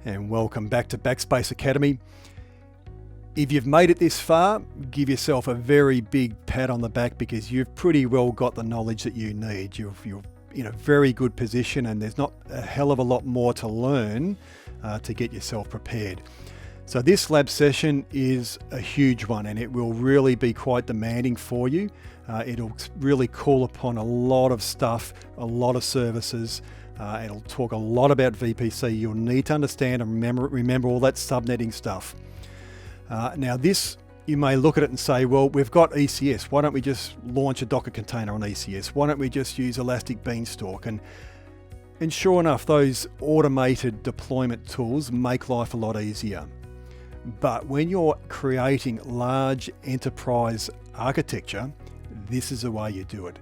and welcome back to Backspace Academy. If you've made it this far, give yourself a very big pat on the back because you've pretty well got the knowledge that you need. You're in a very good position and there's not a hell of a lot more to learn to get yourself prepared. So this lab session is a huge one and it will really be quite demanding for you. It'll really call upon a lot of stuff, a lot of services. It'll talk a lot about VPC. You'll need to understand and remember all that subnetting stuff. Now this, you may look at it and say, well, we've got ECS. Why don't we just launch a Docker container on ECS? Why don't we just use Elastic Beanstalk? And sure enough, those automated deployment tools make life a lot easier. But when you're creating large enterprise architecture, this is the way you do it.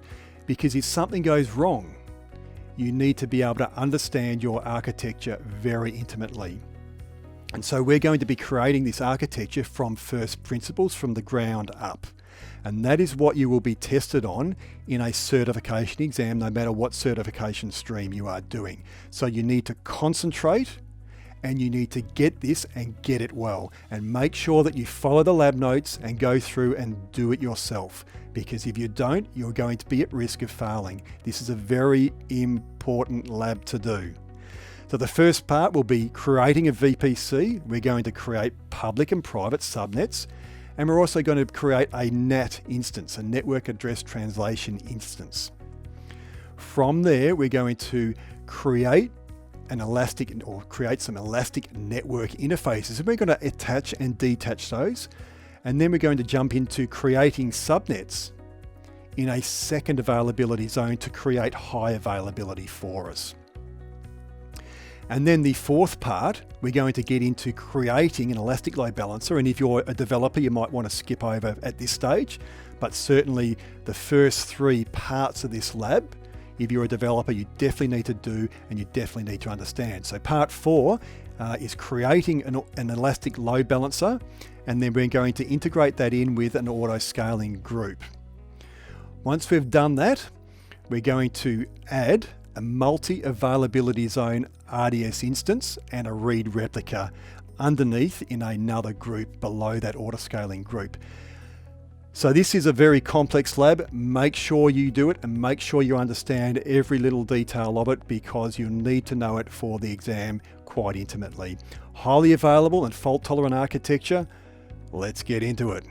Because if something goes wrong, you need to be able to understand your architecture very intimately. And so we're going to be creating this architecture from first principles, from the ground up. And that is what you will be tested on in a certification exam, no matter what certification stream you are doing. So you need to concentrate and you need to get this and get it well. And make sure that you follow the lab notes and go through and do it yourself. Because if you don't, you're going to be at risk of failing. This is a very important lab to do. So the first part will be creating a VPC. We're going to create public and private subnets. And we're also going to create a NAT instance, a network address translation instance. From there, we're going to create some elastic network interfaces. And we're going to attach and detach those. And then we're going to jump into creating subnets in a second availability zone to create high availability for us. And then the fourth part, we're going to get into creating an elastic load balancer. And if you're a developer, you might want to skip over at this stage, but certainly the first three parts of this lab, if you're a developer, you definitely need to do and you definitely need to understand. So part 4 is creating an elastic load balancer, and then we're going to integrate that in with an auto scaling group. Once we've done that, we're going to add a multi-availability zone RDS instance and a read replica underneath in another group below that auto-scaling group. So this is a very complex lab. Make sure you do it and make sure you understand every little detail of it because you need to know it for the exam quite intimately. Highly available and fault-tolerant architecture. Let's get into it.